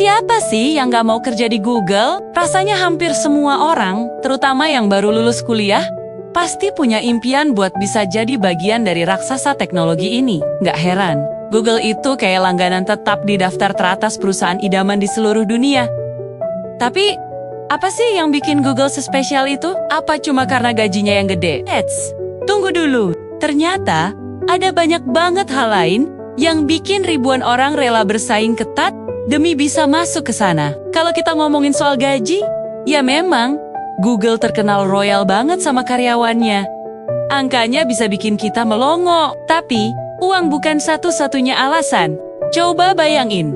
Siapa sih yang gak mau kerja di Google? Rasanya hampir semua orang, terutama yang baru lulus kuliah, pasti punya impian buat bisa jadi bagian dari raksasa teknologi ini. Gak heran, Google itu kayak langganan tetap di daftar teratas perusahaan idaman di seluruh dunia. Tapi, apa sih yang bikin Google sespesial itu? Apa cuma karena gajinya yang gede? Tunggu dulu. Ternyata, ada banyak banget hal lain yang bikin ribuan orang rela bersaing ketat demi bisa masuk ke sana. Kalau kita ngomongin soal gaji, ya memang, Google terkenal royal banget sama karyawannya. Angkanya bisa bikin kita melongo. Tapi, uang bukan satu-satunya alasan. Coba bayangin,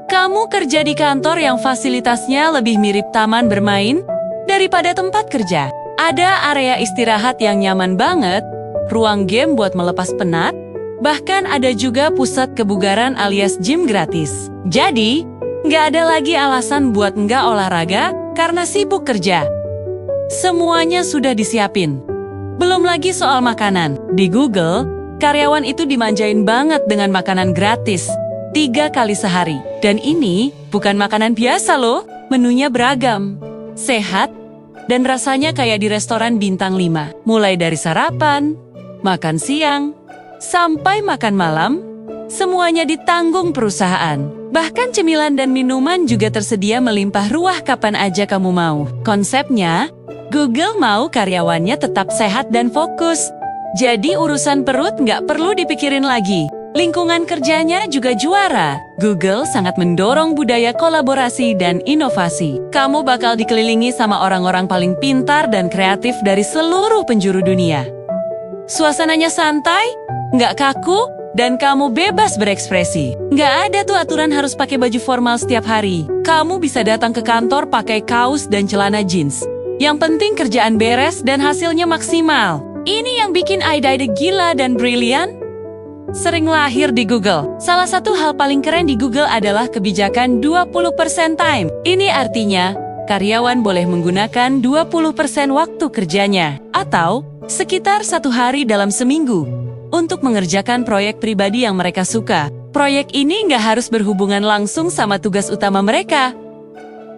kamu kerja di kantor yang fasilitasnya lebih mirip taman bermain daripada tempat kerja. Ada area istirahat yang nyaman banget, ruang game buat melepas penat, bahkan ada juga pusat kebugaran alias gym gratis. Jadi, nggak ada lagi alasan buat nggak olahraga karena sibuk kerja. Semuanya sudah disiapin. Belum lagi soal makanan. Di Google, karyawan itu dimanjain banget dengan makanan gratis 3 kali sehari. Dan ini bukan makanan biasa loh, menunya beragam, sehat, dan rasanya kayak di restoran bintang 5. Mulai dari sarapan, makan siang, sampai makan malam, semuanya ditanggung perusahaan. Bahkan cemilan dan minuman juga tersedia melimpah ruah kapan aja kamu mau. Konsepnya, Google mau karyawannya tetap sehat dan fokus. Jadi urusan perut nggak perlu dipikirin lagi. Lingkungan kerjanya juga juara. Google sangat mendorong budaya kolaborasi dan inovasi. Kamu bakal dikelilingi sama orang-orang paling pintar dan kreatif dari seluruh penjuru dunia. Suasananya santai, nggak kaku, dan kamu bebas berekspresi. Nggak ada tuh aturan harus pakai baju formal setiap hari. Kamu bisa datang ke kantor pakai kaos dan celana jeans. Yang penting kerjaan beres dan hasilnya maksimal. Ini yang bikin ide gila dan brilian sering lahir di Google. Salah satu hal paling keren di Google adalah kebijakan 20% time. Ini artinya, karyawan boleh menggunakan 20% waktu kerjanya, atau sekitar 1 hari dalam seminggu, untuk mengerjakan proyek pribadi yang mereka suka. Proyek ini nggak harus berhubungan langsung sama tugas utama mereka.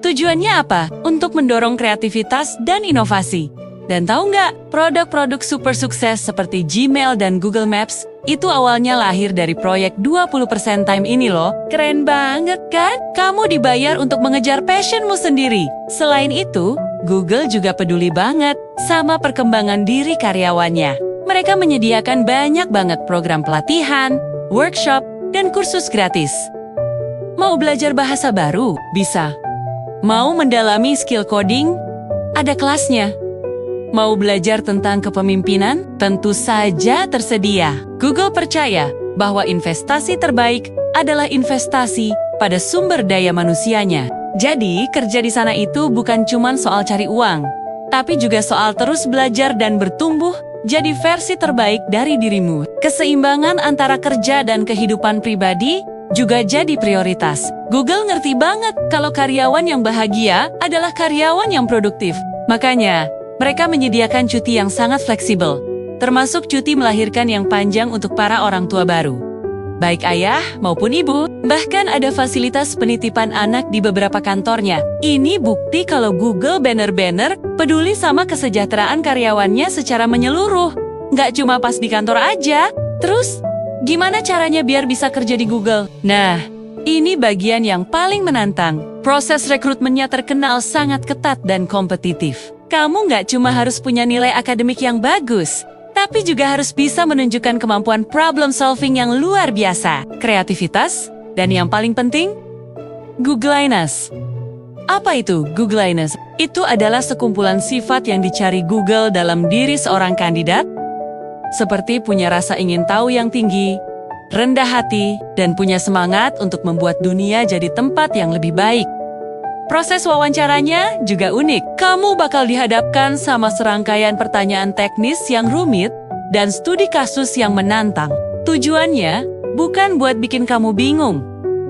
Tujuannya apa? Untuk mendorong kreativitas dan inovasi. Dan tahu nggak, produk-produk super sukses seperti Gmail dan Google Maps itu awalnya lahir dari proyek 20% time ini loh. Keren banget kan? Kamu dibayar untuk mengejar passionmu sendiri. Selain itu, Google juga peduli banget sama perkembangan diri karyawannya. Mereka menyediakan banyak banget program pelatihan, workshop, dan kursus gratis. Mau belajar bahasa baru? Bisa. Mau mendalami skill coding? Ada kelasnya. Mau belajar tentang kepemimpinan? Tentu saja tersedia. Google percaya bahwa investasi terbaik adalah investasi pada sumber daya manusianya. Jadi, kerja di sana itu bukan cuma soal cari uang, tapi juga soal terus belajar dan bertumbuh jadi versi terbaik dari dirimu. Keseimbangan antara kerja dan kehidupan pribadi juga jadi prioritas. Google ngerti banget kalau karyawan yang bahagia adalah karyawan yang produktif. Makanya, mereka menyediakan cuti yang sangat fleksibel, termasuk cuti melahirkan yang panjang untuk para orang tua baru. Baik ayah maupun ibu, bahkan ada fasilitas penitipan anak di beberapa kantornya. Ini bukti kalau Google bener-bener peduli sama kesejahteraan karyawannya secara menyeluruh. Nggak cuma pas di kantor aja. Terus, gimana caranya biar bisa kerja di Google? Nah, ini bagian yang paling menantang. Proses rekrutmennya terkenal sangat ketat dan kompetitif. Kamu nggak cuma harus punya nilai akademik yang bagus, tapi juga harus bisa menunjukkan kemampuan problem solving yang luar biasa, kreativitas, dan yang paling penting, Googliness. Apa itu Googliness? Itu adalah sekumpulan sifat yang dicari Google dalam diri seorang kandidat, seperti punya rasa ingin tahu yang tinggi, rendah hati, dan punya semangat untuk membuat dunia jadi tempat yang lebih baik. Proses wawancaranya juga unik. Kamu bakal dihadapkan sama serangkaian pertanyaan teknis yang rumit dan studi kasus yang menantang. Tujuannya bukan buat bikin kamu bingung,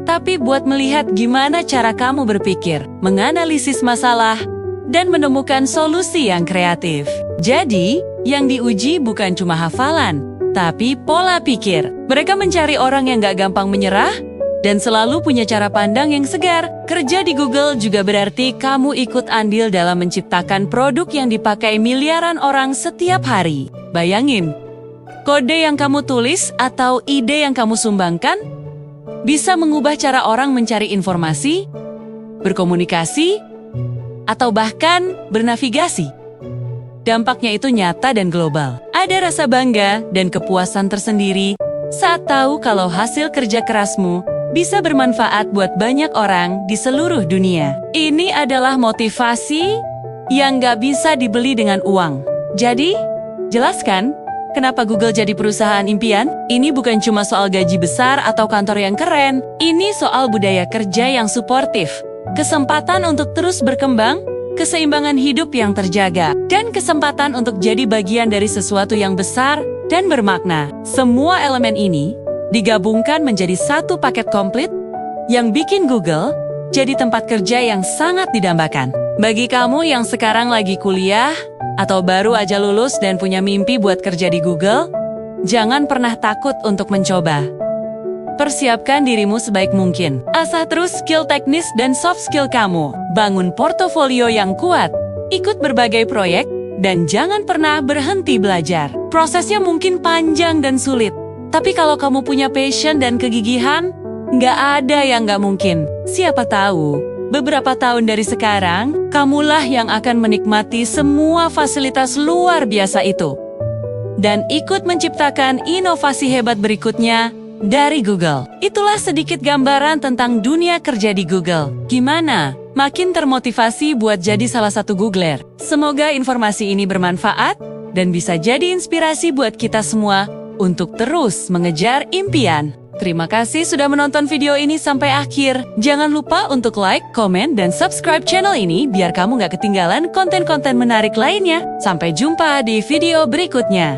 tapi buat melihat gimana cara kamu berpikir, menganalisis masalah, dan menemukan solusi yang kreatif. Jadi, yang diuji bukan cuma hafalan, tapi pola pikir. Mereka mencari orang yang gak gampang menyerah, dan selalu punya cara pandang yang segar. Kerja di Google juga berarti kamu ikut andil dalam menciptakan produk yang dipakai miliaran orang setiap hari. Bayangin, kode yang kamu tulis atau ide yang kamu sumbangkan bisa mengubah cara orang mencari informasi, berkomunikasi, atau bahkan bernavigasi. Dampaknya itu nyata dan global. Ada rasa bangga dan kepuasan tersendiri saat tahu kalau hasil kerja kerasmu bisa bermanfaat buat banyak orang di seluruh dunia. Ini adalah motivasi yang nggak bisa dibeli dengan uang. Jadi, jelaskan kenapa Google jadi perusahaan impian? Ini bukan cuma soal gaji besar atau kantor yang keren. Ini soal budaya kerja yang suportif, kesempatan untuk terus berkembang, keseimbangan hidup yang terjaga, dan kesempatan untuk jadi bagian dari sesuatu yang besar dan bermakna. Semua elemen ini digabungkan menjadi satu paket komplit yang bikin Google jadi tempat kerja yang sangat didambakan. Bagi kamu yang sekarang lagi kuliah atau baru aja lulus dan punya mimpi buat kerja di Google, jangan pernah takut untuk mencoba. Persiapkan dirimu sebaik mungkin. Asah terus skill teknis dan soft skill kamu. Bangun portofolio yang kuat. Ikut berbagai proyek, dan jangan pernah berhenti belajar. Prosesnya mungkin panjang dan sulit, tapi kalau kamu punya passion dan kegigihan, nggak ada yang nggak mungkin. Siapa tahu, beberapa tahun dari sekarang, kamulah yang akan menikmati semua fasilitas luar biasa itu. Dan ikut menciptakan inovasi hebat berikutnya dari Google. Itulah sedikit gambaran tentang dunia kerja di Google. Gimana? Makin termotivasi buat jadi salah satu Googler? Semoga informasi ini bermanfaat dan bisa jadi inspirasi buat kita semua untuk terus mengejar impian. Terima kasih sudah menonton video ini sampai akhir. Jangan lupa untuk like, komen, dan subscribe channel ini biar kamu nggak ketinggalan konten-konten menarik lainnya. Sampai jumpa di video berikutnya.